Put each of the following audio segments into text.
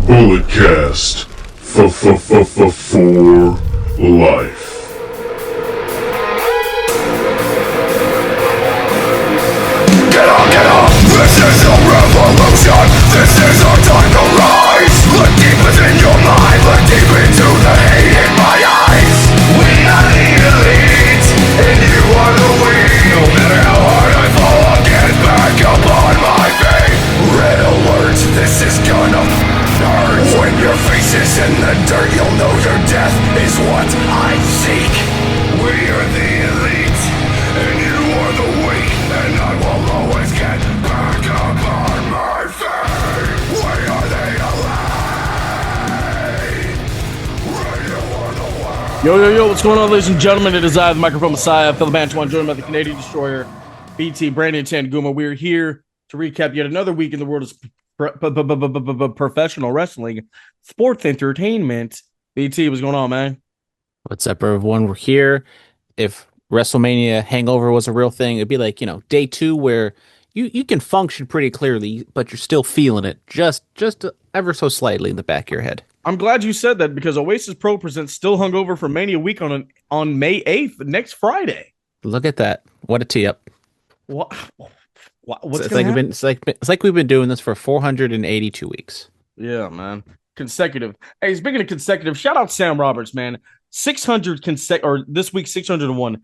Bulletcast for life. Get up! This is a revolution! This is our time to rise! Look deep within your mind, look deep into the hate in my eyes. We are the elite, and you are the weak. No matter how hard I fall, I'll get back up on my feet. Red alert, this is gonna hurt. When your face is in the dirt, you'll know your death is what I seek. We are the elite, and you are the weak. And I will always get back up on my feet. Why are they alive? Radio on the way. Yo, what's going on, ladies and gentlemen? It is I, the Microphone Messiah, Phillip Brandon, joined by the Canadian Destroyer, BT, Brandon Tanguma. We're here to recap yet another week in the world of professional wrestling, sports entertainment. BT, what's going on, man? What's up, everyone? We're here. If WrestleMania hangover was a real thing, it'd be like, day 2 where you can function pretty clearly, but you're still feeling it just ever so slightly in the back of your head. I'm glad you said that because Oasis Pro presents Still Hungover for Mania Week on May 8th, next Friday. Look at that. What a tee up. What's it's gonna happen? It's like we've been doing this for 482 weeks. Yeah, man. Consecutive. Hey, speaking of consecutive, shout out Sam Roberts, man. 600 this week 601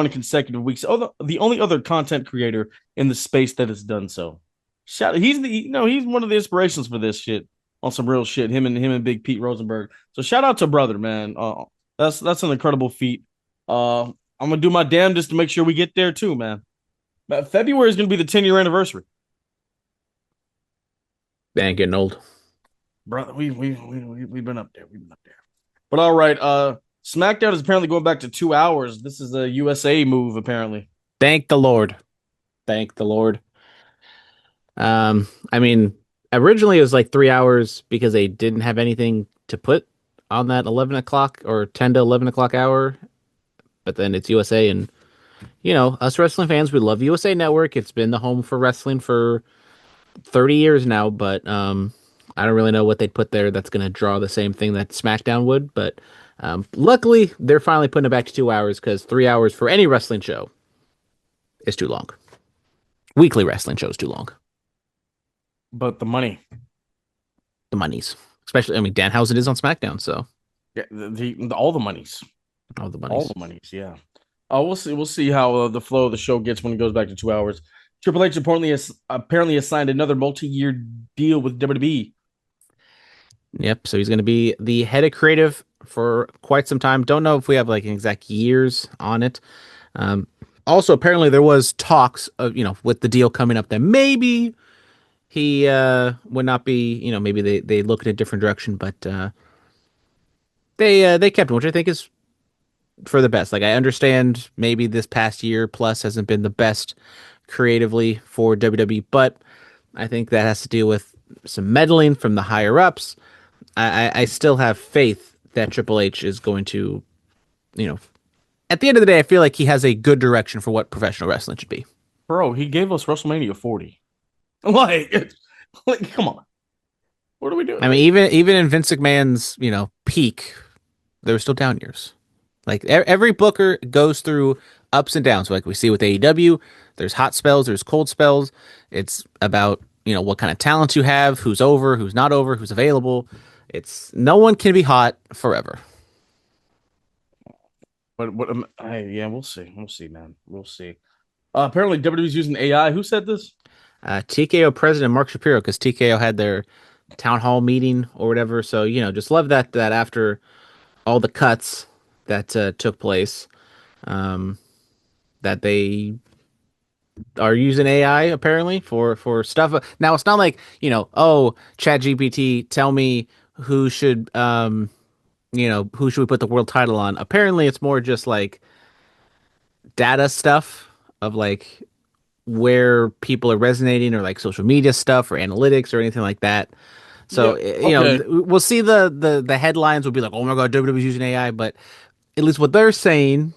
consecutive weeks. The only other content creator in the space that has done so. He's one of the inspirations for this shit on some real shit. Him and Big Pete Rosenberg. So shout out to brother, man. That's an incredible feat. I'm gonna do my damnedest to make sure we get there too, man. But February is gonna be the 10-year anniversary. Man, getting old, Brother. We've been up there. But all right, SmackDown is apparently going back to 2 hours. This is a USA move, apparently. Thank the Lord. I mean, originally it was like 3 hours because they didn't have anything to put on that 11 o'clock or 10 to 11 o'clock hour. But then it's USA, and us wrestling fans, we love USA Network. It's been the home for wrestling for 30 years now, but I don't really know what they'd put there that's going to draw the same thing that SmackDown would, but luckily they're finally putting it back to 2 hours because 3 hours for any wrestling show is too long. Weekly wrestling show is too long. But the money. The monies. Especially, Danhausen is on SmackDown, so. Yeah, all the monies. All the monies, yeah. We'll see how the flow of the show gets when it goes back to 2 hours. Triple H apparently has signed another multi-year deal with WWE. Yep, so he's going to be the head of creative for quite some time. Don't know if we have like exact years on it. Also, apparently there was talks of, with the deal coming up that maybe he would not be, maybe they look in a different direction, but they kept him, which I think is for the best. Like, I understand maybe this past year plus hasn't been the best creatively for WWE, but I think that has to do with some meddling from the higher ups. I still have faith that Triple H is going to, at the end of the day, I feel like he has a good direction for what professional wrestling should be. Bro, he gave us WrestleMania 40. Like, come on. What are we doing? I mean, even in Vince McMahon's, peak, there were still down years. Like, every booker goes through ups and downs. Like we see with AEW, there's hot spells, there's cold spells. It's about, what kind of talent you have, who's over, who's not over, who's available. No one can be hot forever. But we'll see. We'll see, man. We'll see. Apparently, WWE's using AI. Who said this? TKO president Mark Shapiro, because TKO had their town hall meeting or whatever. So, just love that after all the cuts that took place, that they are using AI apparently for stuff. Now it's not like, ChatGPT, tell me who should who should we put the world title on? Apparently it's more just like data stuff of like where people are resonating, or like social media stuff or analytics or anything like that. So, we'll see the headlines will be like, oh my God, WWE's using AI, but at least what they're saying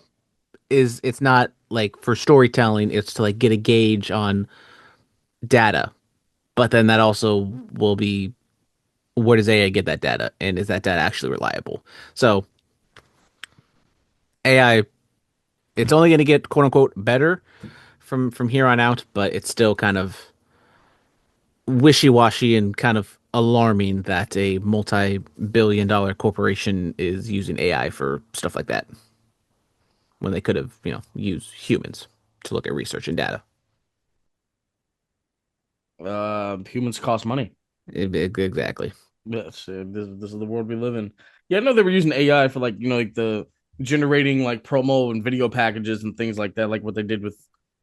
is it's not like for storytelling, it's to like get a gauge on data. But then that also will be where does AI get that data, and is that data actually reliable? So AI, it's only going to get quote unquote better from here on out, but it's still kind of wishy-washy and kind of alarming that a multi-billion-dollar corporation is using AI for stuff like that when they could have, used humans to look at research and data. Humans cost money. Exactly. Yes, this is the world we live in. Yeah, I know they were using AI for like like the generating like promo and video packages and things like that, like what they did with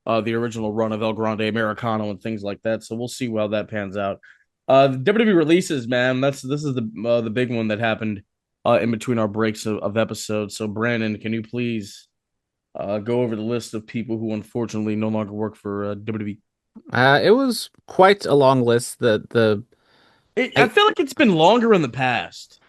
the original run of El Grande Americano and things like that. So we'll see how that pans out. The WWE releases, man. This is the big one that happened in between our breaks of episodes. So Brandon, can you please go over the list of people who unfortunately no longer work for WWE? It was quite a long list. I feel like it's been longer in the past.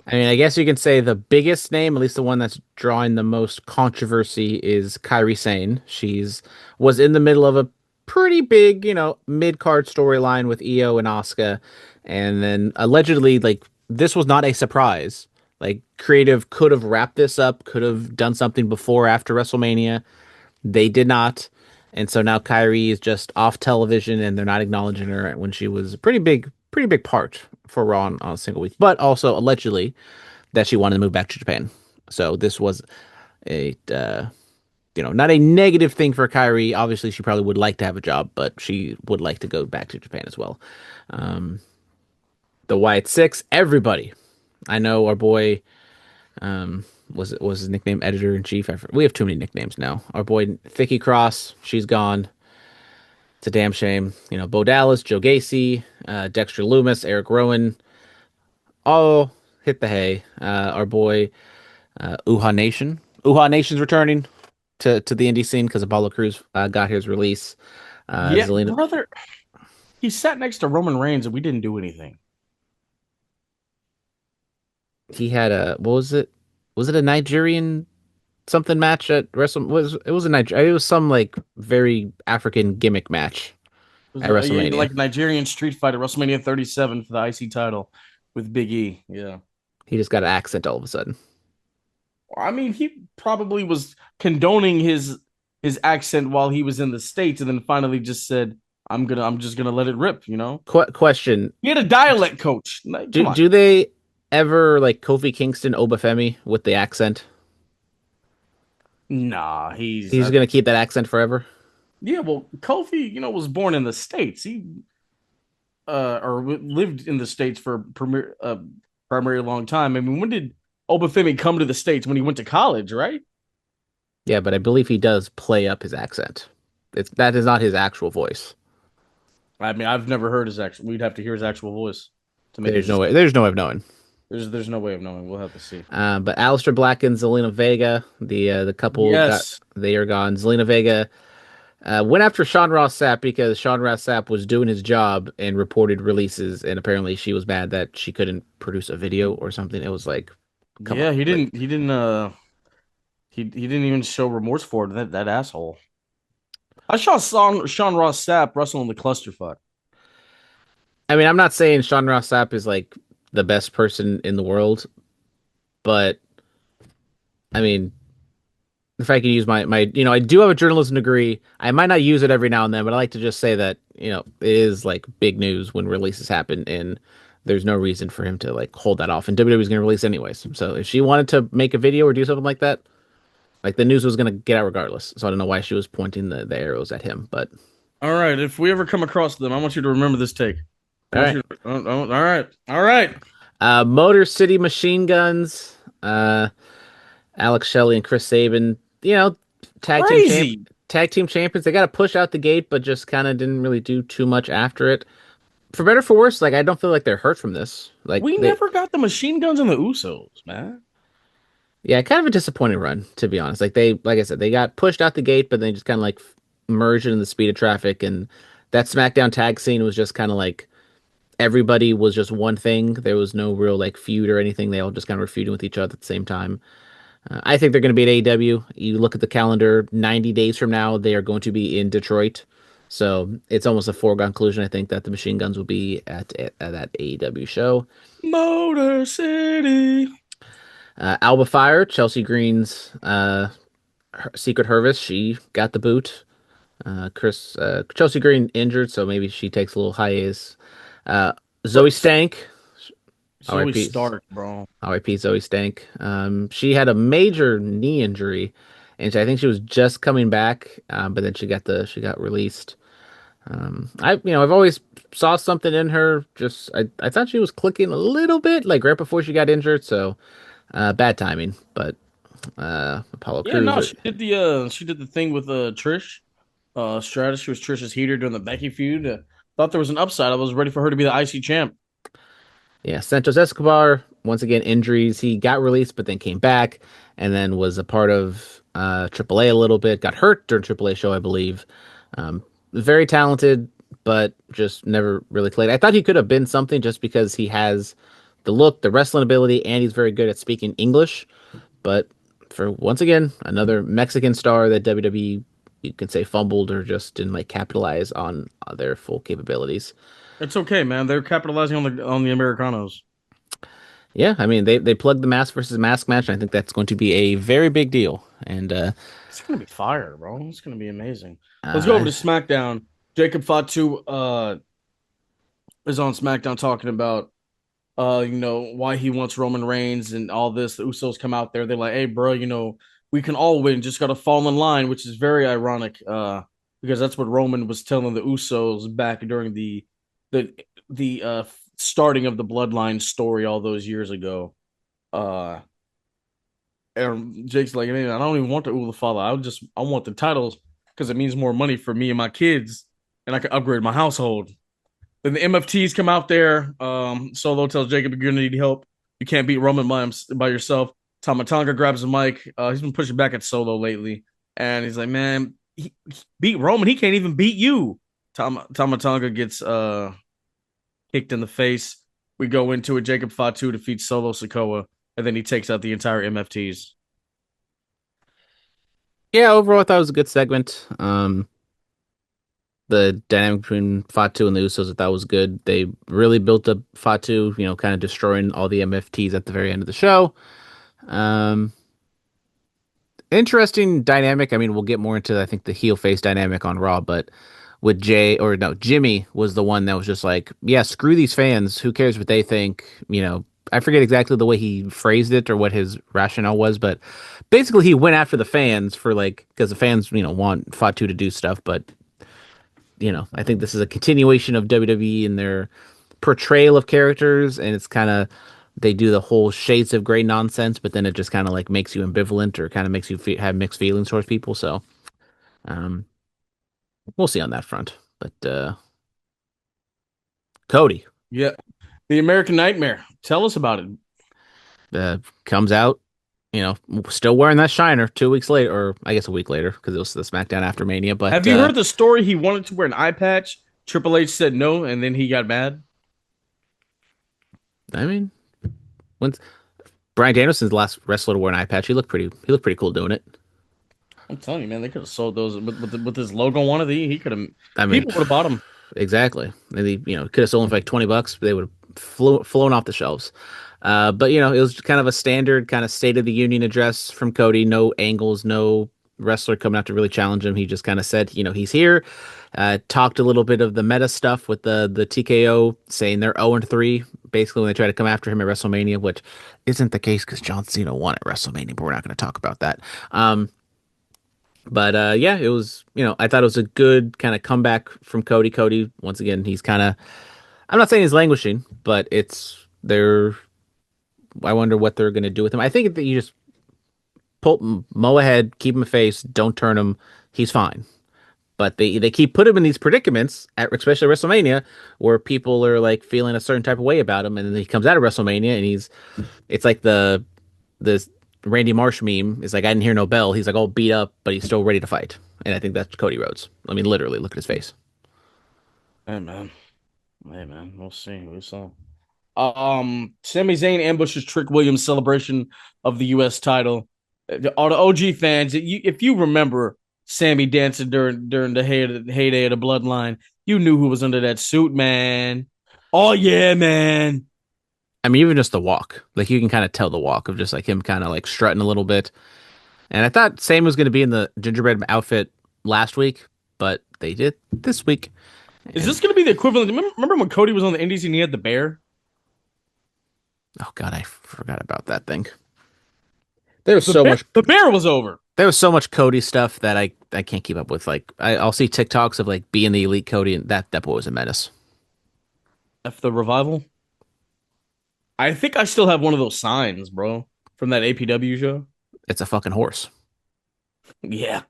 I mean, I guess you can say the biggest name, at least the one that's drawing the most controversy, is Kairi Sane. She's was in the middle of a pretty big, mid-card storyline with Io and Asuka, and then allegedly, like, this was not a surprise. Like, creative could have wrapped this up, could have done something before or after WrestleMania. They did not. And so now Kyrie is just off television and they're not acknowledging her when she was a pretty big part for Raw on a single week. But also allegedly that she wanted to move back to Japan. So this was a not a negative thing for Kyrie. Obviously she probably would like to have a job, but she would like to go back to Japan as well. Um, the Wyatt Six, everybody. I know our boy was his nickname editor in chief. We have too many nicknames now. Our boy Thicky Cross, she's gone. It's a damn shame. Bo Dallas, Joe Gacy, Dexter Loomis, Eric Rowan, all hit the hay. Our boy Uha Nation. Uha Nation's returning to the indie scene because Apollo Crews got his release. Yeah, Zelina, brother. He sat next to Roman Reigns and we didn't do anything. he had a what was it? Was it a Nigerian something match at Wrestle? Was a Niger? It was some like very African gimmick match It was at yeah, WrestleMania. like Nigerian Street Fighter, WrestleMania 37 for the IC title with Big E. Yeah. He just got an accent all of a sudden. I mean, he probably was condoning his accent while he was in the States and then finally just said, I'm just gonna let it rip. Question: He had a dialect coach. Like, come Do on. do they ever like Kofi Kingston Obafemi with the accent? Nah, He's gonna keep that accent forever. yeah, well, Kofi, was born in the States. He lived in the States for primary long time. I mean, when did Obafemi come to the States? When he went to college, right? Yeah, but I believe he does play up his accent. That is not his actual voice. I mean, I've never heard his actual. We'd have to hear his actual voice to make There's this. no way. There's no way of knowing. There's no way of knowing. We'll have to see. But Aleister Black and Zelina Vega, the couple Yes. they are gone. Zelina Vega went after Sean Ross Sapp because Sean Ross Sapp was doing his job and reported releases, and apparently she was mad that she couldn't produce a video or something. It was like, come Yeah, on, he like, didn't. He didn't. He didn't even show remorse for it. That asshole. I saw Sean Ross Sapp wrestle in the clusterfuck. I mean, I'm not saying Sean Ross Sapp is like the best person in the world, but I mean, if I can use my, I do have a journalism degree. I might not use it every now and then, but I like to just say that, it is like big news when releases happen, and there's no reason for him to like hold that off. And WWE is going to release anyways. So if she wanted to make a video or do something like that, like the news was going to get out regardless. So I don't know why she was pointing the arrows at him, but All right, if we ever come across them, I want you to remember this take. I all want right. you to, all right, all right. Motor City Machine Guns, Alex Shelley and Chris Sabin, tag team champ, Crazy. tag team champions. They got to push out the gate, but just kind of didn't really do too much after it. For better or for worse, like I don't feel like they're hurt from this. Like We they, never got the machine guns and the Usos, man. yeah, kind of a disappointing run to be honest. Like I said, they got pushed out the gate, but they just kind of like merged in the speed of traffic, and that SmackDown tag scene was just kind of like everybody was just one thing. There was no real like feud or anything. They all just kind of were feuding with each other at the same time. I think they're going to be at AEW. You look at the calendar, 90 days from now, they are going to be in Detroit. So it's almost a foregone conclusion, I think, that the Machine Guns will be at that AEW show. Motor City. Alba Fire, Chelsea Green's Secret Harvest, she got the boot. Chelsea Green injured, so maybe she takes a little hiatus. Uh, Zoe Stank, Zoe R.I.P. Stark, bro. R.I.P. Zoe Stank. She had a major knee injury, and I think she was just coming back, but then she got released. I've always saw something in her. Just I thought she was clicking a little bit, like right before she got injured. So bad timing. But Apollo Yeah, Crews. no, she did the thing with Trish. Stratus, she was Trish's heater during the Becky feud. Thought there was an upside. I was ready for her to be the IC champ. Yeah, Santos Escobar, once again, injuries. He got released, but then came back and then was a part of AAA a little bit. Got hurt during AAA show, I believe. Very talented, but just never really played. I thought he could have been something just because he has the look, the wrestling ability, and he's very good at speaking English. But for once again, another Mexican star that WWE, you can say, fumbled or just didn't like capitalize on their full capabilities. It's okay, man. They're capitalizing on the Americanos. Yeah, I mean they plugged the mask versus mask match, and I think that's going to be a very big deal. And It's gonna be fire, bro. It's gonna be amazing. Let's go over uh, to SmackDown. Jacob Fatu is on SmackDown talking about why he wants Roman Reigns and all this. The Usos come out there, they're like, hey, bro, we can all win, just gotta fall in line, which is very ironic, because that's what Roman was telling the Usos back during the the starting of the bloodline story all those years ago. Uh and Jake's like, man, I don't even want the Ula Fala. I want the titles because it means more money for me and my kids, and I can upgrade my household. Then the MFTs come out there. Solo tells Jacob, you're gonna need help. You can't beat Roman by yourself. Tamatonga grabs the mic. He's been pushing back at Solo lately, and he's like, man, he beat Roman. He can't even beat you. Tamatonga gets kicked in the face. We go into it. Jacob Fatu defeats Solo Sikoa, and then he takes out the entire MFTs. yeah, overall, I thought it was a good segment. The dynamic between Fatu and the Usos, I thought was good. They really built up Fatu, kind of destroying all the MFTs at the very end of the show. Um, Interesting dynamic. I mean, we'll get more into I think the heel face dynamic on Raw, but with Jay or no, Jimmy was the one that was just like, yeah, screw these fans. Who cares what they think? I forget exactly the way he phrased it or what his rationale was, but basically he went after the fans for like because the fans, want Fatu to do stuff, but I think this is a continuation of WWE and their portrayal of characters, and it's kind of they do the whole shades of gray nonsense, but then it just kind of like makes you ambivalent or kind of makes you have mixed feelings towards people. So um, we'll see on that front. But Cody Yeah, the American Nightmare. Tell us about it. comes out, still wearing that shiner 2 weeks later, or I guess a week later because it was the SmackDown after Mania. But Have you heard the story? He wanted to wear an eye patch. Triple H said no, and then he got mad. I mean, when Bryan Danielson's the last wrestler to wear an eye patch, he looked pretty cool doing it. I'm telling you, man, they could have sold those with his logo on it. He could have. I mean, People would have bought them. exactly. And they, could have sold them for like $20. They would have flown off the shelves. But it was kind of a standard kind of State of the Union address from Cody. No angles, no wrestler coming out to really challenge him. He just kind of said, he's here. Talked a little bit of the meta stuff with the TKO, saying they're 0-3, basically when they try to come after him at WrestleMania, which isn't the case because John Cena won at WrestleMania, but we're not going to talk about that. But yeah, it was, I thought it was a good kind of comeback from Cody. Cody, once again, he's kind of, I'm not saying he's languishing, but I wonder what they're going to do with him. I think that you just mow ahead, keep him a face, don't turn him. He's fine. But they keep putting him in these predicaments, especially WrestleMania, where people are like feeling a certain type of way about him. And then he comes out of WrestleMania and it's like the Randy Marsh meme is like, I didn't hear no bell. He's like all beat up, but he's still ready to fight. And I think that's Cody Rhodes. I mean, literally, look at his face. Hey man, hey man, we'll see. We saw. Sami Zayn ambushes Trick Williams' celebration of the U.S. title. All the OG fans, if you remember, Sammy dancing during the heyday of the bloodline. You knew who was under that suit, man. Oh yeah, man. I mean, even just the walk, like you can kind of tell the walk of just like him kind of like strutting a little bit. And I thought Sam was going to be in the gingerbread outfit last week, but they did this week. Is And this going to be the equivalent? Remember when Cody was on the Indies and he had the bear? oh god, I forgot about that thing. There was so much. The bear was over. There was so much Cody stuff that I can't keep up with. Like I'll see TikToks of like being the elite Cody, and that boy was a menace. F the revival. I think I still have one of those signs, bro, from that APW show. It's a fucking horse. Yeah,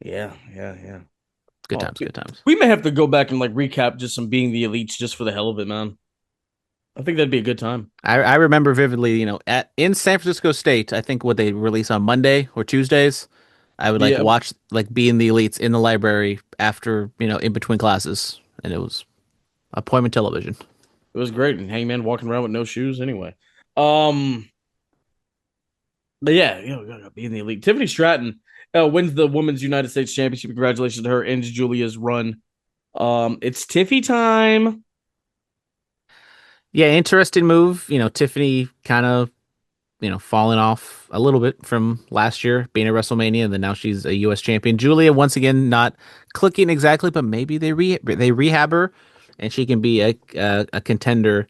yeah. Good Oh, times, good times. we may have to go back and like recap just some being the elites just for the hell of it, man. I think that'd be a good time. I remember vividly, in San Francisco State, I think what they release on Monday or Tuesdays, I would like Yeah, watch like being the elites in the library after, in between classes, and it was appointment television. it was great. And Hangman walking around with no shoes anyway. Um, but yeah, being the elite. Tiffany Stratton wins the Women's United States Championship. Congratulations to her. Ends Julia's run. It's Tiffy time. Yeah, interesting move. Tiffany kind of, falling off a little bit from last year being at WrestleMania, and then now she's a U.S. champion. Julia, once again, not clicking exactly, but maybe they rehab her, and she can be a contender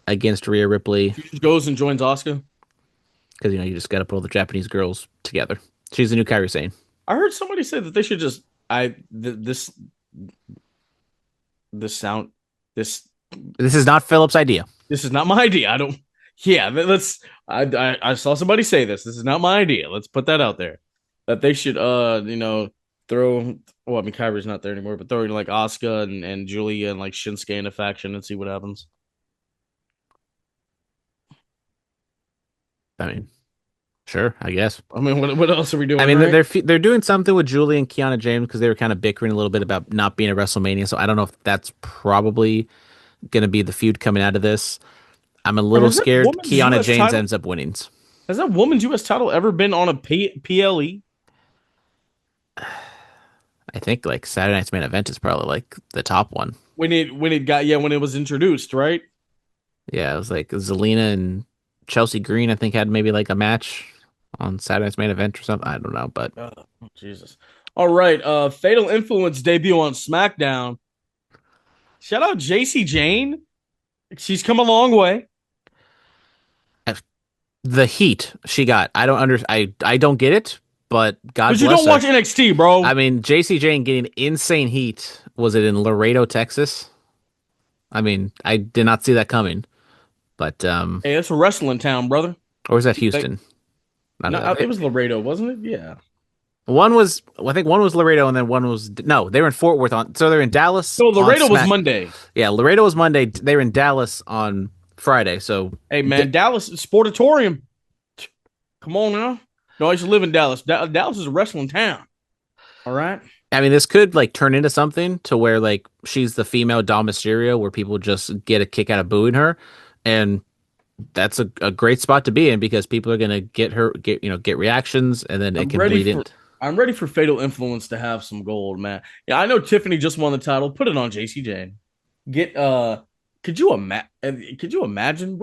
against Rhea Ripley She just goes and joins Asuka. because you just got to put all the Japanese girls together. She's the new Kairi Sane. I heard somebody say that they should just this sound this This is not Philip's idea. this is not my idea. I don't. Yeah, let's. I saw somebody say this. This is not my idea. Let's put that out there. That they should throw. Well, I mean Kairi's not there anymore, but throwing like Asuka and Julia and like Shinsuke in a faction and see what happens. I mean, sure, I guess. I mean, what else are we doing? I mean, right? they're doing something with Julie and Kiana James because they were kind of bickering a little bit about not being at WrestleMania. So I don't know if that's probably going to be the feud coming out of this. I'm a little Has that scared woman's Kiana US James title- ends up winning. Has that woman's U.S. title ever been on a PLE? I think like Saturday Night's Main Event is probably like the top one. When it was introduced, right? Yeah, it was like Zelina and Chelsea Green, I think, had maybe like a match on Saturday Night's Main Event or something. I don't know, but Oh, Jesus. All right. Fatal Influence debut on SmackDown. Shout out JC Jane. She's come a long way. the heat she got, I don't get it, but God But you bless don't her. watch NXT, bro. I mean, JC Jane getting insane heat. Was it in Laredo, Texas? I mean, I did not see that coming. But Hey, it's a wrestling town, brother. or was that Houston? I don't No, know. it was Laredo, wasn't it? Yeah. I think one was Laredo, and then one was no. They were in Fort Worth so they're in Dallas. So on Laredo was Smack- Monday. Yeah, Laredo was Monday. They were in Dallas on Friday. So Hey, man, Dallas Sportatorium. Come on now. No, I used to live in Dallas. Dallas is a wrestling town. All right. I mean, this could like turn into something to where like she's the female Dom Mysterio, where people just get a kick out of booing her, and that's a great spot to be in because people are gonna get reactions, and then it can bleed in. I'm ready for Fatal Influence to have some gold, man. Yeah, I know Tiffany just won the title. Put it on JC Jane. Get could you imagine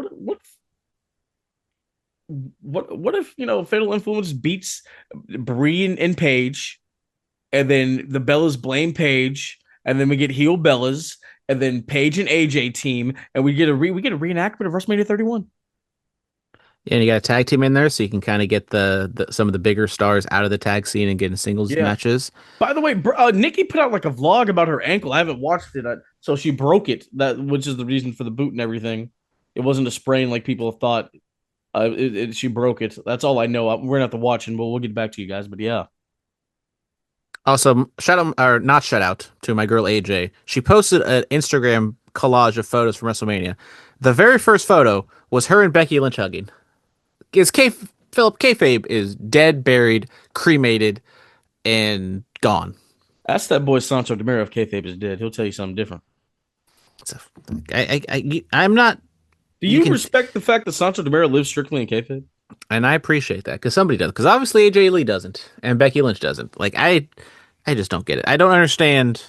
what if Fatal Influence beats Bree and Paige, and then the Bellas blame Paige, and then we get heel Bellas, and then Paige and AJ team, and we get a reenactment of WrestleMania 31. And you got a tag team in there, so you can kind of get the some of the bigger stars out of the tag scene and get in singles matches. By the way, Nikki put out like a vlog about her ankle. I haven't watched it, so she broke it. Which is the reason for the boot and everything. It wasn't a sprain like people thought. She broke it. That's all I know. We're gonna have to watch, and we'll get back to you guys. But yeah, Also, not shout out to my girl AJ. She posted an Instagram collage of photos from WrestleMania. The very first photo was her and Becky Lynch hugging. Philip kayfabe is dead, buried, cremated, and gone. ask that boy Sancho Demira if kayfabe is dead. He'll tell you something different. I'm not. Do you respect the fact that Sancho Demira lives strictly in kayfabe? And I appreciate that because somebody does. Because obviously AJ Lee doesn't, and Becky Lynch doesn't. Like I just don't get it. I don't understand.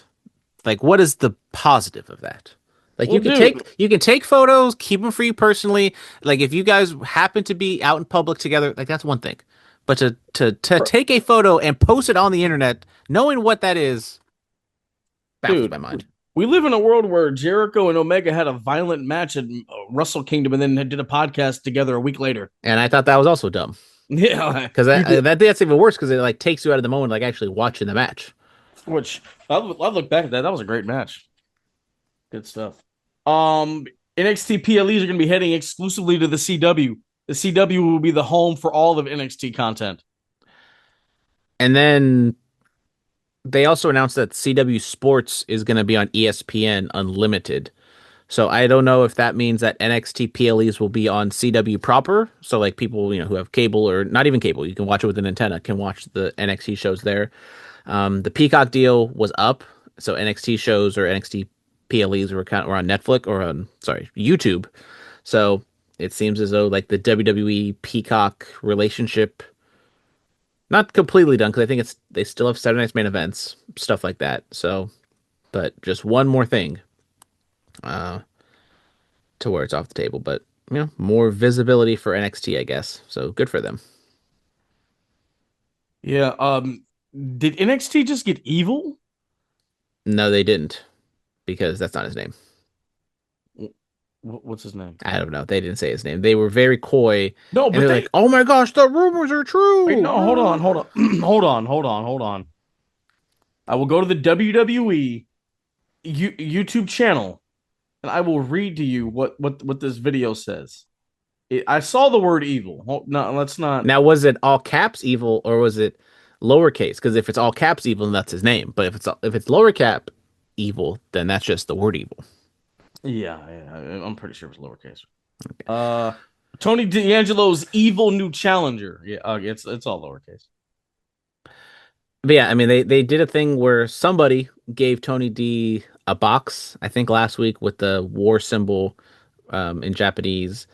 Like, what is the positive of that? Like, Well, dude, you can take photos, keep them for you personally. Like, if you guys happen to be out in public together, like that's one thing. But to take a photo and post it on the internet, knowing what that is, baffles dude, my mind. we live in a world where Jericho and Omega had a violent match at Wrestle Kingdom and then did a podcast together a week later. And I thought that was also dumb Yeah, because you did. that's even worse because it like takes you out of the moment, like actually watching the match. Which I look back at that. That was a great match. Good stuff. Um, NXT PLEs are going to be heading exclusively to the CW. The CW will be the home for all of NXT content. And then they also announced that CW Sports is going to be on ESPN Unlimited. So I don't know if that means that NXT PLEs will be on CW proper. So like people, who have cable or not even cable, you can watch it with an antenna, can watch the NXT shows there. The Peacock deal was up, so NXT shows or NXT PLEs were on Netflix or on YouTube. So it seems as though like the WWE Peacock relationship not completely done because I think they still have Saturday Night's main events, stuff like that. So, but just one more thing uh, to where it's off the table. But more visibility for NXT, I guess. So good for them. Yeah. Did NXT just get evil? No, they didn't because that's not his name. What's his name? I don't know. They didn't say his name. They were very coy, No, and but they're they like, "Oh my gosh, the rumors are wait. true." No, hold on, hold on. I will go to the WWE YouTube channel and I will read to you what this video says. I saw the word evil. No, let's not. Now, was it all caps evil or was it lowercase? Because if it's all caps evil, then that's his name. But if it's lower cap evil, then that's just the word evil. Yeah, I'm pretty sure it was lowercase. Uh, Tony D'Angelo's evil new challenger. Yeah, it's all lowercase. But yeah, I mean they did a thing where somebody gave Tony D a box, I think last week with the war symbol in Japanese,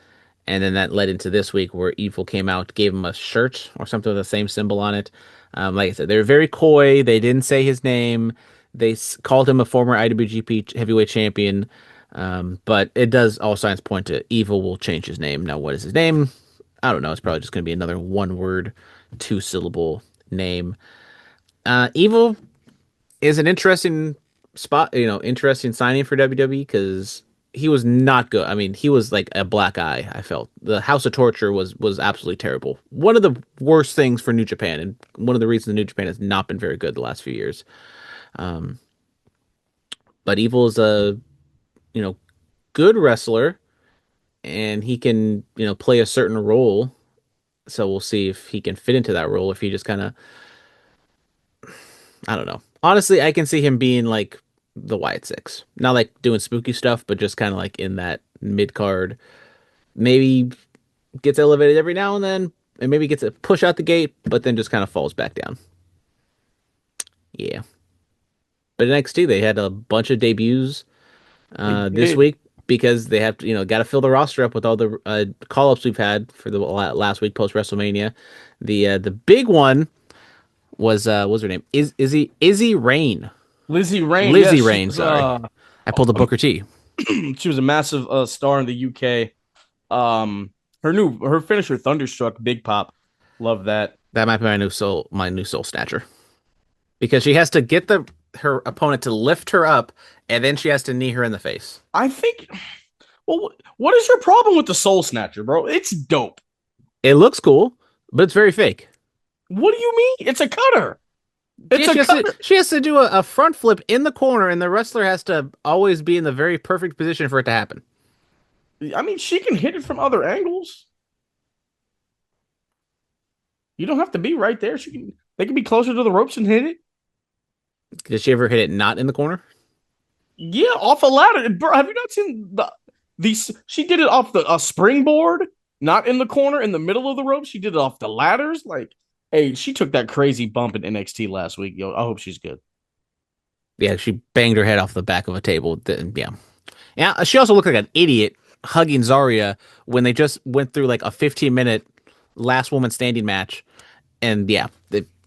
and then that led into this week where Evil came out, gave him a shirt or something with the same symbol on it. Like I said, they were very coy. They didn't say his name. They called him a former IWGP heavyweight champion. But it does all signs point to Evil will change his name. Now, what is his name? I don't know. It's probably just going to be another one word, two syllable name. Evil is an interesting spot, interesting signing for WWE because he was not good. I mean, he was like a black eye, I felt. The House of Torture was absolutely terrible. One of the worst things for New Japan, and one of the reasons New Japan has not been very good the last few years. Um, but Evil is a, you know, good wrestler and he can, play a certain role. So we'll see if he can fit into that role, if he just kind of, I don't know. Honestly, I can see him being like the Wyatt Six. Not like doing spooky stuff, but just kind of like in that mid card. Maybe gets elevated every now and then, and maybe gets a push out the gate, but then just kind of falls back down. Yeah. But NXT, they had a bunch of debuts They this did. week because they have to, got to fill the roster up with all the call ups we've had for the last week post WrestleMania. The big one was what's her name? Izzy Rain. Lizzie Rain. Yes, Lizzie she Rain, was. sorry. I pulled a Booker T. She was a massive star in the UK. Her finisher Thunderstruck, Big Pop. Love that. That might be my new soul snatcher. Because she has to get her opponent to lift her up, and then she has to knee her in the face. I think. Well, what is your problem with the Soul Snatcher, bro? It's dope. It looks cool, but it's very fake. What do you mean? It's a cutter. It's a cutter. She has to do a front flip in the corner, and the wrestler has to always be in the very perfect position for it to happen. I mean, she can hit it from other angles. You don't have to be right there. She can. They can be closer to the ropes and hit it. Did she ever hit it not in the corner? Yeah, off a ladder. Bro, have you not seen these? She did it off the springboard, not in the corner, in the middle of the rope. She did it off the ladders. Like, hey, she took that crazy bump in NXT last week. Yo, I hope she's good. Yeah, she banged her head off the back of a table. Yeah. Yeah, she also looked like an idiot hugging Zarya when they just went through like a 15-minute last woman standing match. And yeah,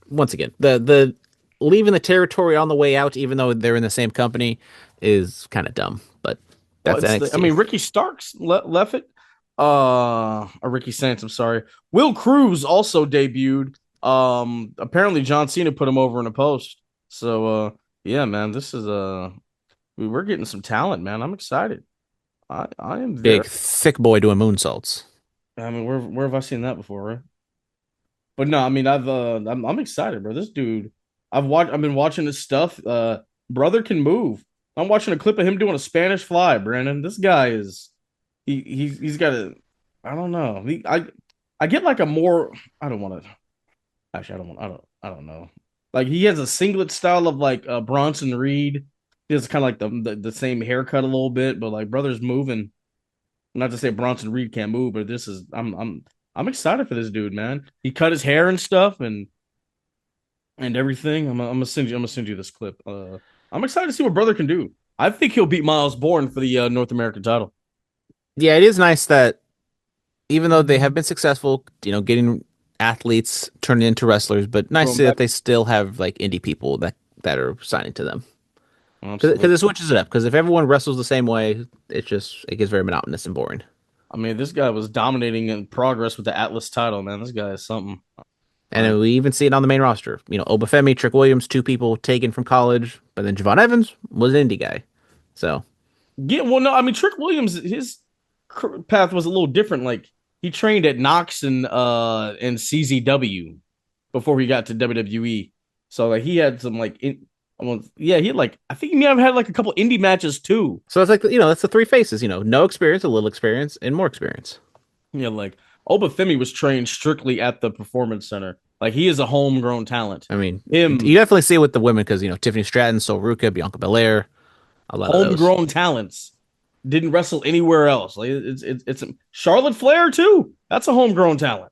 once again, the leaving the territory on the way out, even though they're in the same company, is kind of dumb. But Well, that's I NXT. mean, Ricky Starks left it. Or Ricky Sands, I'm sorry. Will Cruz also debuted. Apparently John Cena put him over in a post. So, yeah, man, this is we're getting some talent, man. I'm excited. I am very. Big thick boy doing moonsaults. I mean, where have I seen that before, right? But no, I mean, I'm excited, bro. This dude, I've been watching his stuff. Brother can move. I'm watching a clip of him doing a Spanish fly, Brandon. This guy is he's got a I don't know. I get like a more I don't want to actually I don't know. Like he has a singlet style of like Bronson Reed. He has kind of like the same haircut a little bit, but like brother's moving. Not to say Bronson Reed can't move, but this is I'm excited for this dude, man. He cut his hair and stuff and everything. I'm gonna send you this clip. I'm excited to see what brother can do. I think he'll beat Miles Bourne for the North American title. Yeah, it is nice that even though they have been successful, getting athletes turning into wrestlers, but nice to Going see that back, they still have like indie people that are signing to them because absolutely. it switches it up. Because if everyone wrestles the same way, it gets very monotonous and boring. I mean, this guy was dominating in progress with the Atlas title, man. This guy is something. And I then we even see it on the main roster. Obafemi, Trick Williams, two people taken from college, but then Javon Evans was an indie guy. So get well. No, I mean Trick Williams, his path was a little different. Like he trained at Knox and CZW before he got to WWE. So like he had some like yeah, he had like I think he may have had like a couple indie matches too. so it's like that's the three faces. No experience, a little experience, and more experience. Yeah, like Obafemi was trained strictly at the Performance Center. Like he is a homegrown talent. I mean, you Him definitely see it with the women because Tiffany Stratton, Sol Ruca, Bianca Belair, a lot of those. homegrown talents. Didn't wrestle anywhere else. Like it's Charlotte Flair too. That's a homegrown talent.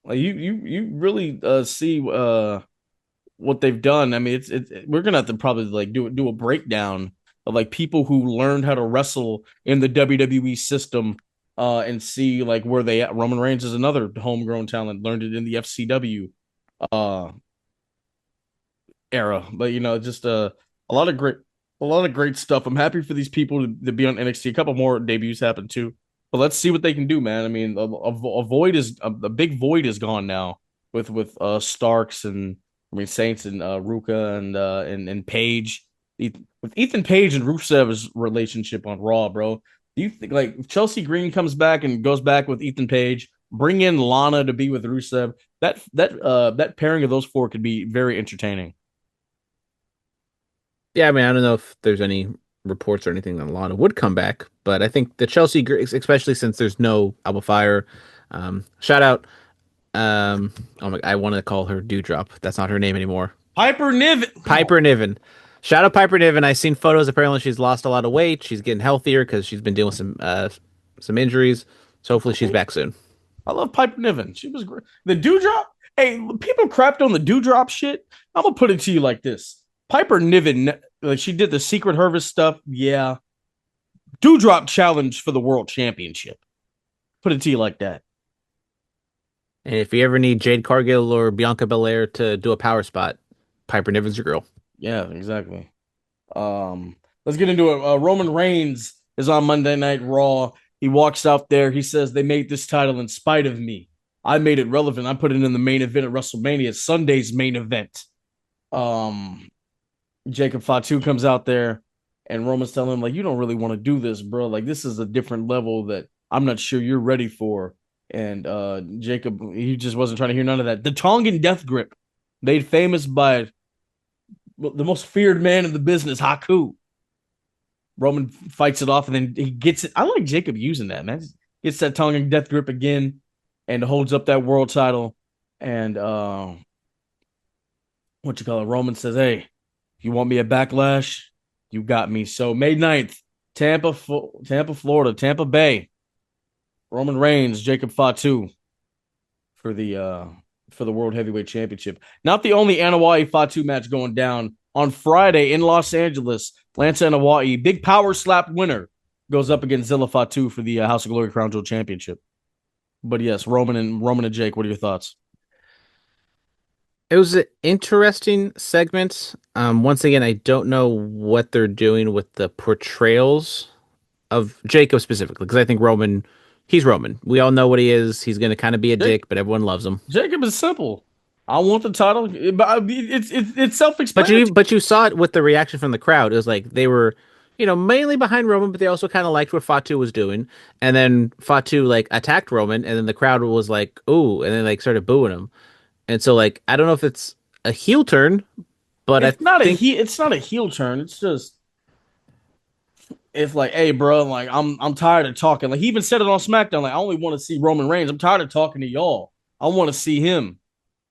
Like you really see what they've done. I mean, we're gonna have to probably like do a breakdown of like people who learned how to wrestle in the WWE system, and see like where they at. Roman Reigns is another homegrown talent, learned it in the FCW uh era. But just a lot of great stuff. I'm happy for these people to be on NXT. A couple more debuts happened too, but let's see what they can do, man. I mean, a void is a big void is gone now with Starks and I mean Saints and Ruka and Page. With Ethan Page and Rusev's relationship on Raw, bro. Do you think like if Chelsea Green comes back and goes back with Ethan Page, bring in Lana to be with Rusev? That pairing of those four could be very entertaining. Yeah, I mean, I don't know if there's any reports or anything that Lana would come back, but I think the especially since there's no Alba Fire, shout out. Oh my, I want to call her Dewdrop. That's not her name anymore. Piper Niven. Piper Niven. Shout out Piper Niven. I've seen photos. Apparently, she's lost a lot of weight. She's getting healthier because she's been dealing with some injuries. So hopefully, she's back soon. I love Piper Niven. She was great. The Dewdrop. Hey, people crapped on the Dewdrop shit. I'm gonna put it to you like this: Piper Niven, like she did the Secret Harvest stuff. Yeah, Dewdrop challenge for the World Championship. Put it to you like that. And if you ever need Jade Cargill or Bianca Belair to do a power spot, Piper Niven's your girl. Yeah, exactly. Let's get into it. Roman Reigns is on Monday Night Raw. He walks out there. He says they made this title in spite of me. I made it relevant. I put it in the main event at WrestleMania, Sunday's main event. Um, Jacob Fatu comes out there, and Roman's telling him like, "You don't really want to do this, bro. Like this is a different level that I'm not sure you're ready for." And Jacob, he just wasn't trying to hear none of that. The Tongan Death Grip, made famous by the most feared man in the business, Haku. Roman fights it off, and then he gets it. I like Jacob using that, man. Gets that Tongan Death Grip again, and holds up that world title. And what you call it? Roman says, "Hey, if you want me at Backlash, you got me." So May 9th, Tampa, Florida, Tampa Bay. Roman Reigns, Jacob Fatu for the World Heavyweight Championship. Not the only Anoa'i Fatu match going down on Friday in Los Angeles. Lance Anoa'i, big power slap winner, goes up against Zilla Fatu for the House of Glory Crown Jewel Championship. But yes, Roman and Jake, what are your thoughts? It was an interesting segment. Once again, I don't know what they're doing with the portrayals of Jacob specifically, because I think he's Roman. We all know what he is. He's going to kind of be a Jake, dick, but everyone loves him. Jacob is simple. I want the title, but it's But self-explanatory. you saw it with the reaction from the crowd. It was like they were, mainly behind Roman, but they also kind of liked what Fatu was doing. And then Fatu like attacked Roman, and then the crowd was like, "Ooh!" and then like started booing him. And so like I don't know if it's a heel turn, but I think It's not a heel turn. It's just it's like, hey, bro, like I'm tired of talking. Like he even said it on SmackDown. Like I only want to see Roman Reigns. I'm tired of talking to y'all. I want to see him.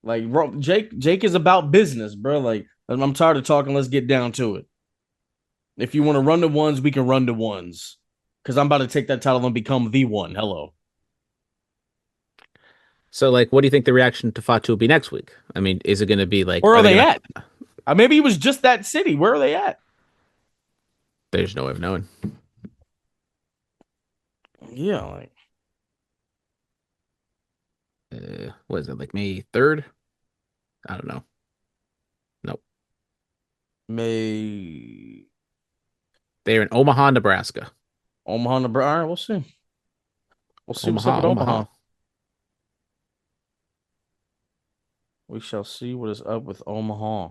Like Jake is about business, bro. Like I'm tired of talking. Let's get down to it. If you want to run the ones, we can run the ones. Because I'm about to take that title and become the one. Hello. so. Like, what do you think the reaction to Fatu will be next week? I mean, is it going to be like, Where are are they they going to? at? Maybe it was just that city. Where are they at? There's no way of knowing. Yeah, like What is it like May 3rd? I don't know. Nope. May They're in Omaha, Nebraska. Omaha, Nebraska. All right, we'll see. We'll see what's up Omaha, with Omaha. Omaha. We shall see what is up with Omaha.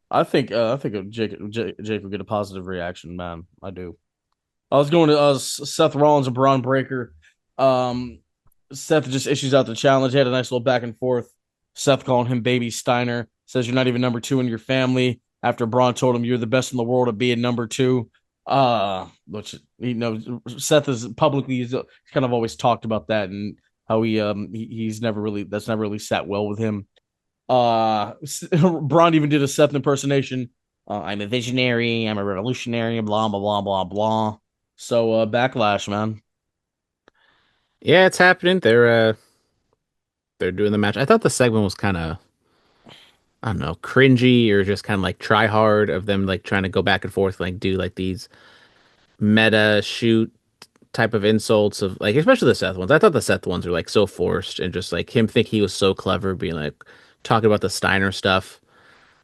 I think Jake will get a positive reaction, man. I do. I was going to Seth Rollins and Braun Breaker. Um, Seth just issues out the challenge. He had a nice little back and forth. Seth calling him Baby Steiner says you're not even number two in your family. After Braun told him you're the best in the world at being number two. Which Seth is publicly he's kind of always talked about that and how he's never really that's never really sat well with him. Braun even did a Seth impersonation. I'm a visionary. I'm a revolutionary. Blah blah blah blah blah. So backlash, man. Yeah, it's happening. They're doing the match. I thought the segment was kind of, I don't know, cringy or just kind of like try hard of them like trying to go back and forth, like do like these meta shoot type of insults of like, especially the Seth ones. I thought the Seth ones were like so forced and just like him think he was so clever, being like talking about the Steiner stuff.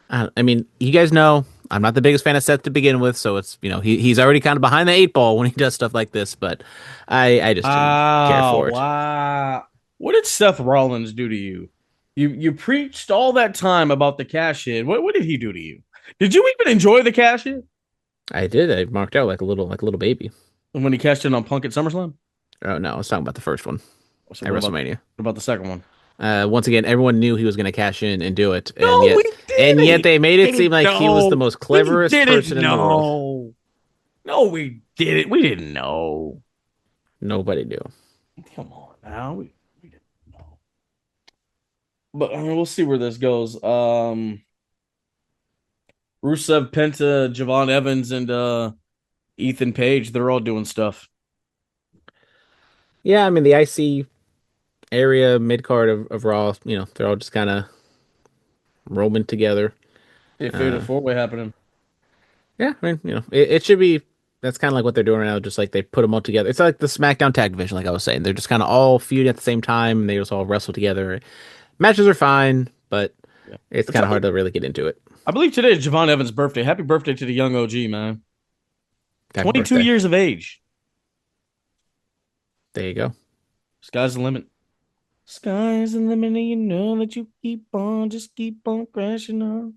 I mean, you guys know I'm not the biggest fan of Seth to begin with, so it's he's already kind of behind the eight ball when he does stuff like this. But I just didn't care Wow, for it. wow. What did Seth Rollins do to you? You preached all that time about the cash in. What did he do to you? Did you even enjoy the cash in I did. I marked out like a little baby. when he cashed in on Punk at SummerSlam? Oh no, I was talking about the first one So at WrestleMania. what about the second one? Once again, everyone knew he was going to cash in and do it, No, we and yet didn't. they made We it seem didn't like he was the know. most We cleverest didn't person in the world. know. No, we didn't. We didn't know. Nobody knew. Come on now. We didn't know. But I mean, we'll see where this goes. Rusev, Penta, Javon Evans, and Ethan Page, they're all doing stuff. Yeah, I mean the IC area mid card of Raw, they're all just kind of roaming together. A fatal Uh, four-way happening. yeah, I mean, it should be. That's kind of like what they're doing right now. Just like they put them all together. It's like the SmackDown tag division, like I was saying. They're just kind of all feuding at the same time, and they just all wrestle together. Matches are fine, but Yeah. it's Which kind of hard to really get into it. I believe today is Javon Evans' birthday. Happy birthday to the young OG, man. Happy 22 birthday! years of age. There you go. Sky's the limit. Sky's the limit, and you know that you just keep on crashing on.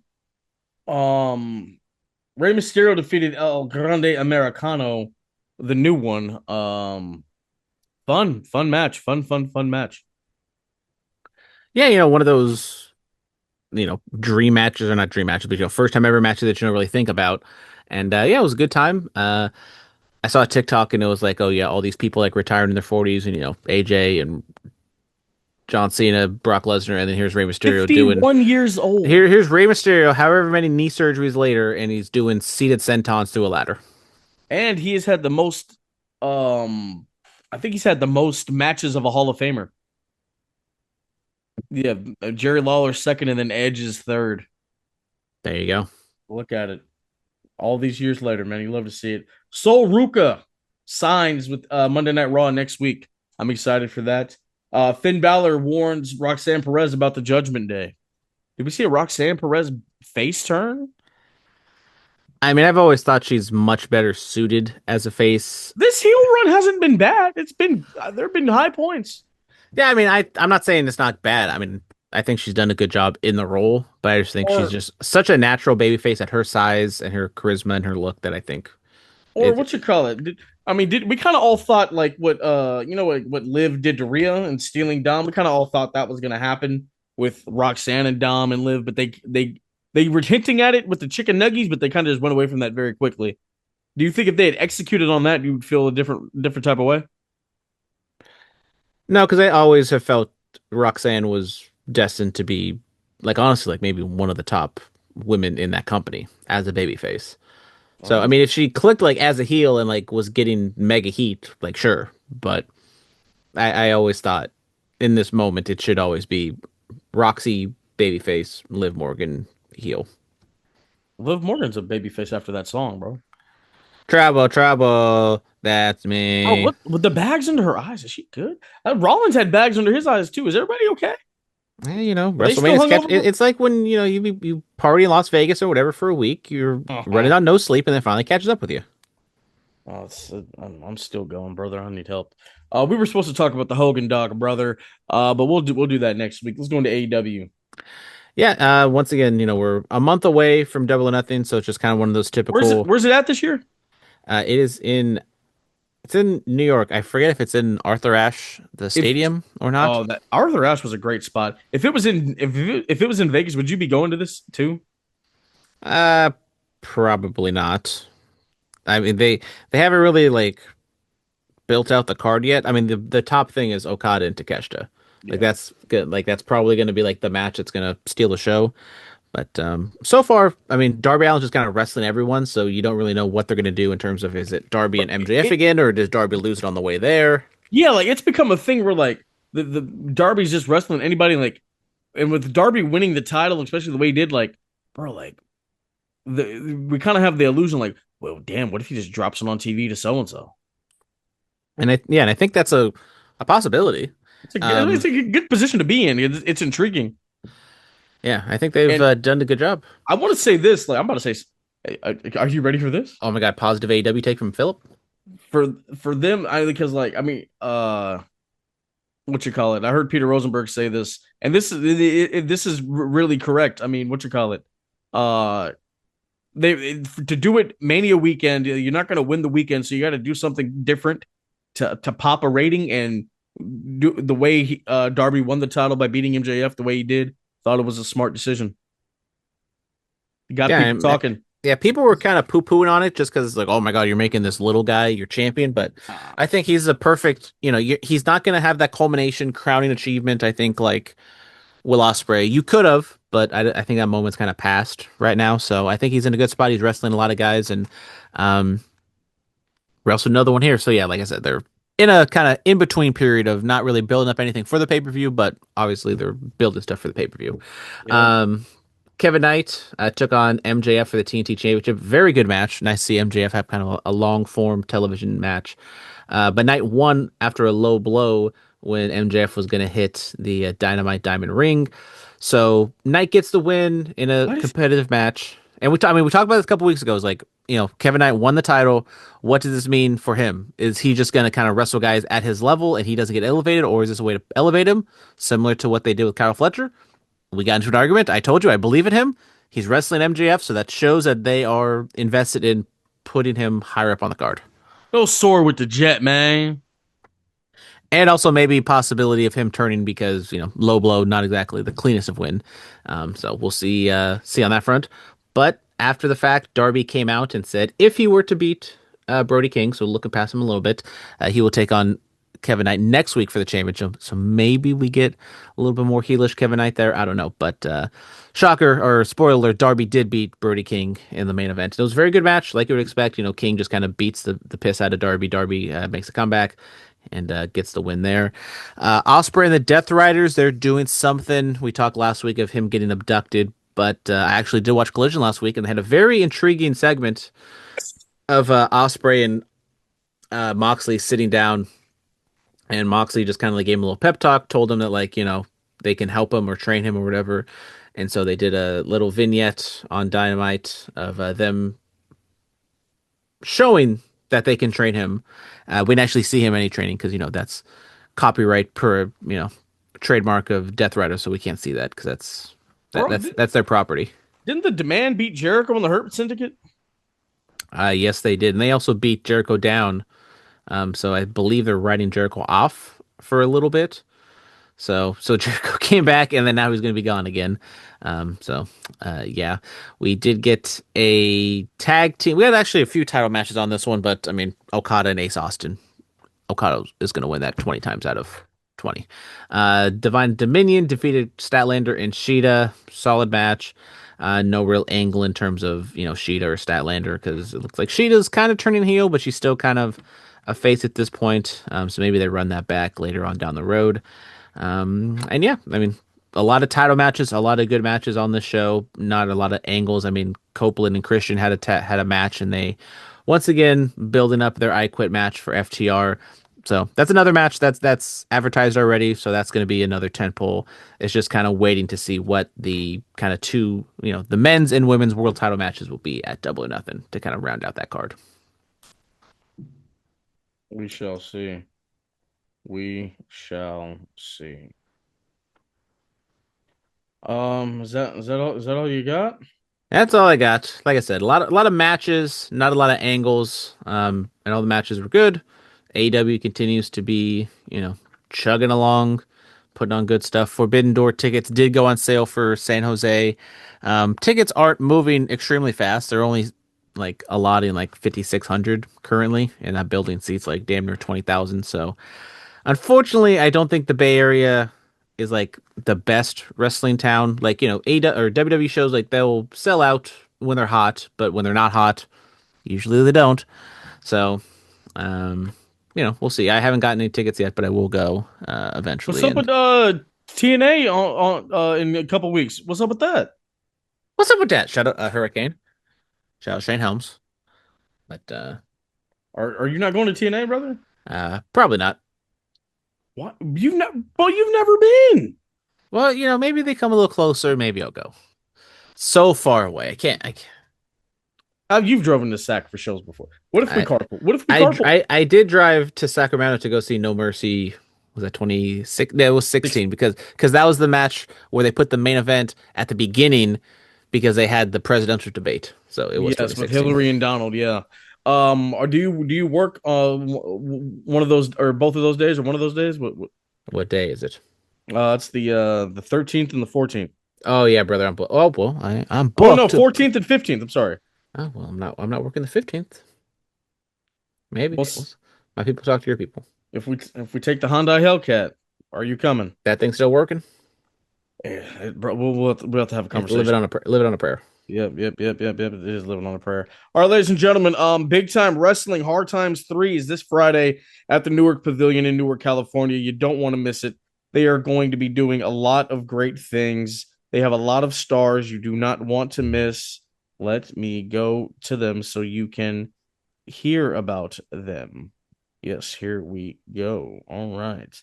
Rey Mysterio defeated El Grande Americano, the new one. Fun match. Fun match. Yeah, one of those, dream matches or not dream matches, but first time ever matches that you don't really think about. And yeah, it was a good time. I saw a TikTok and it was like, oh yeah, all these people like retired in their 40s, and AJ and John Cena, Brock Lesnar, and then here's Rey Mysterio doing 51 years old. here's Rey Mysterio, however many knee surgeries later, and he's doing seated sentons through a ladder. And he has had the most I think he's had the most matches of a Hall of Famer. Yeah, Jerry Lawler second and then Edge is third. There you go. Look at it. All these years later, man, you love to see it. Sol Ruka signs with Monday Night Raw next week. I'm excited for that. Finn Balor warns Roxanne Perez about the Judgment Day. Did we see a Roxanne Perez face turn? I mean, I've always thought she's much better suited as a face. This heel run hasn't been bad. It's been there have been high points. Yeah, I mean, I'm not saying it's not bad. I mean, I think she's done a good job in the role, but I just think she's Or just such a natural baby face at her size and her charisma and her look that I think or it. what you call it? Did we kind of all thought like what what Liv did to Rhea and stealing Dom? We kind of all thought that was gonna happen with Roxanne and Dom and Liv, but they were hinting at it with the chicken nuggies, but they kind of just went away from that very quickly. Do you think if they had executed on that, you would feel a different type of way? No, because I always have felt Roxanne was destined to be, like, honestly, like maybe one of the top women in that company as a baby face. So, I Oh, mean, if she clicked like as a heel and like was getting mega heat, like sure, but I always thought in this moment it should always be Roxy babyface, Liv Morgan heel. Liv Morgan's a babyface after that song, bro. Trouble, trouble, that's Bro, me. what with the bags under her eyes? Is she good? Rollins had bags under his eyes too. Is everybody okay? You know, Are they still WrestleMania sketch. hungover? It's like when you party in Las Vegas or whatever for a week, you're Uh-huh. running on no sleep, and then finally catches up with you. Oh, I'm still going, brother. I need help. We were supposed to talk about the Hogan dog, brother. But we'll do that next week. Let's go into AEW. Yeah. Once again, we're a month away from Double or Nothing, so it's just kind of one of those Where's it? typical. Where's it at this year? It is in. It's in New York. I forget if it's in Arthur Ashe, the If stadium, or not. Oh, that Arthur Ashe was a great spot. If it was in Vegas, would you be going to this too? Uh, Probably not. I mean, they haven't really like built out the card yet. I mean, the top thing is Okada and Takeshita. Like Yeah. that's good. Like that's probably going to be like the match that's going to steal the show. But so far, I mean, Darby Allin's just kind of wrestling everyone, so you don't really know what they're going to do in terms of is it Darby and MJF It, again, or does Darby lose it on the way there? yeah, like it's become a thing where like the Darby's just wrestling anybody like, and with Darby winning the title, especially the way he did, like, bro, like we kind of have the illusion like, well, damn, what if he just drops it on TV to so and so? And I think that's a possibility. It's Um, a good position to be in. It's intriguing, yeah, I think they've and done a good job. I want to say this. Like, I'm about to say, are you ready for this? Oh my God, positive AEW take from Phillip. For them, I because like I mean, what you call it? I heard Peter Rosenberg say this, and this is really correct. I mean, what you call it? Uh, to do it Mania weekend, you're not going to win the weekend, so you got to do something different to pop a rating. And do the way Darby won the title by beating MJF the way he did. Thought it was a smart decision. You got Yeah, people talking. yeah, people were kind of poo-pooing on it just because it's like, oh my God, you're making this little guy your champion. But Ah, I think he's a perfect, he's not going to have that culmination crowning achievement. I think like Will Ospreay, you could have, but I think that moment's kind of past right now. So I think he's in a good spot. He's wrestling a lot of guys, and um, we're also another one here. So yeah, like I said, they're in a kind of in between period of not really building up anything for the pay per view, but obviously they're building stuff for the pay per view. yeah. Um, Kevin Knight took on MJF for the TNT Championship. Very good match. Nice to see MJF have kind of a long form television match. But Knight won after a low blow when MJF was going to hit the Dynamite Diamond Ring. So Knight gets the win in a What is competitive match. And I mean, we talked about this a couple weeks ago. It's like, Kevin Knight won the title. What does this mean for him? Is he just going to kind of wrestle guys at his level and he doesn't get elevated, or is this a way to elevate him, similar to what they did with Kyle Fletcher? We got into an argument. I told you I believe in him. He's wrestling MJF, so that shows that they are invested in putting him higher up on the card. go soar with the jet, man? And also maybe possibility of him turning because, low blow, not exactly the cleanest of win. So we'll see on that front. But after the fact, Darby came out and said if he were to beat Brody King, so looking past him a little bit, he will take on Kevin Knight next week for the championship. So maybe we get a little bit more heelish Kevin Knight there. I don't know. But shocker or spoiler alert, Darby did beat Brody King in the main event. It was a very good match, like you would expect. King just kind of beats the piss out of Darby. Darby makes a comeback and gets the win there. Osprey and the Death Riders, they're doing something. We talked last week of him getting abducted, but I actually did watch Collision last week, and they had a very intriguing segment of Osprey and Moxley sitting down, and Moxley just kind of like gave him a little pep talk, told him that like they can help him or train him or whatever. And so they did a little vignette on Dynamite of them showing that they can train him. We didn't actually see him any training because that's copyright per trademark of Death Rider, so we can't see that because Bro, that's their property. didn't the Demand beat Jericho in the Hurt Syndicate? Yes, they did, and they also beat Jericho down. So I believe they're writing Jericho off for a little bit. So Jericho came back, and then now he's going to be gone again. Yeah, we did get a tag team. We had actually a few title matches on this one, but I mean, Okada and Ace Austin. Okada is going to win that 20 times out of 20. Divine Dominion defeated Statlander and Sheeta. Solid match. No real angle in terms of Sheeta or Statlander because it looks like Sheeta's kind of turning heel, but she's still kind of a face at this point. So maybe they run that back later on down the road. And yeah, I mean, a lot of title matches, a lot of good matches on this show. Not a lot of angles. I mean, Copeland and Christian had a match, and they once again building up their I Quit match for FTR. So that's another match that's advertised already. So that's going to be another tentpole. It's just kind of waiting to see what the kind of two, the men's and women's world title matches will be at Double or Nothing to kind of round out that card. We shall see. We shall see. Is that all you got? That's all I got. Like I said, a lot of matches, not a lot of angles. And all the matches were good. AEW continues to be, chugging along, putting on good stuff. Forbidden Door tickets did go on sale for San Jose. Tickets aren't moving extremely fast. They're only like allotting like 5,600 currently, and that building seats like damn near 20,000. So unfortunately, I don't think the Bay Area is like the best wrestling town. Like, AEW or WWE shows, like they'll sell out when they're hot, but when they're not hot, usually they don't. So, um, we'll see. I haven't gotten any tickets yet, but I will go What's eventually. up And with TNA on in a couple weeks? What's up with that? what's up with that? Shout out Hurricane. Shout out Shane Helms. But Are you not going to TNA, brother? probably not. What you've never been. Well, maybe they come a little closer. Maybe I'll go. So far away, I can't. You've driven to Sac for shows before. What if we I, carpool? What if we I, carpool? I did drive to Sacramento to go see No Mercy. Was that 26? No, it was 16 because that was the match where they put the main event at the beginning because they had the presidential debate. So it was Yes, with 2016. Hillary and Donald. Yeah. Or do you work one of those or both of those days or one of those days? What day is it? It's the 13th and the 14th. Oh yeah, brother. Oh well, I'm Oh no, booked. 14th and 15th. I'm sorry. Oh well, I'm not working the 15th. Maybe. Well, My people talk to your people. if we take the Hyundai Hellcat, are you coming? That thing's still working. Yeah, bro, we'll have to have a Live it conversation. on a prayer. Yep. It is living on a prayer. All right, ladies and gentlemen, Big Time Wrestling Hard Times 3 is this Friday at the Newark Pavilion in Newark, California. You don't want to miss it. They are going to be doing a lot of great things. They have a lot of stars you do not want to miss. Let me go to them so you can hear about them. Yes, here we go. All right.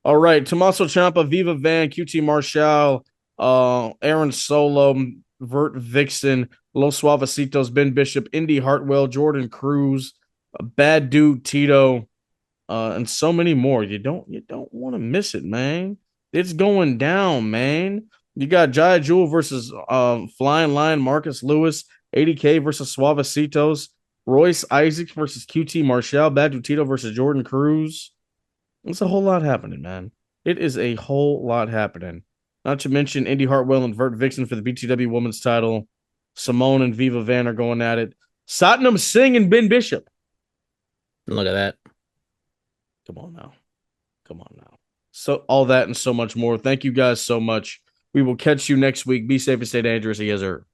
All right. Tommaso Ciampa, Viva Van, QT Marshall, Aaron Solo, Vert Vixen, Los Suavecitos, Ben Bishop, Indy Hartwell, Jordan Cruz, Bad Dude Tito, and so many more. You don't want to miss it, man. It's going down, man. You got Jaya Jewel versus Flying Lion Marcus Lewis, 80K versus Suavecitos, Royce Isaacs versus QT Marshall, Bad Dude Tito versus Jordan Cruz. It's a whole lot happening, man. It is a whole lot happening. Not to mention Indy Hartwell and Vert Vixen for the BTW Women's title. Simone and Viva Van are going at it. Satnam Singh and Ben Bishop. Look at that. Come on now. Come on now. So all that and so much more. Thank you guys so much. We will catch you next week. Be safe and stay dangerous. Yes, sir.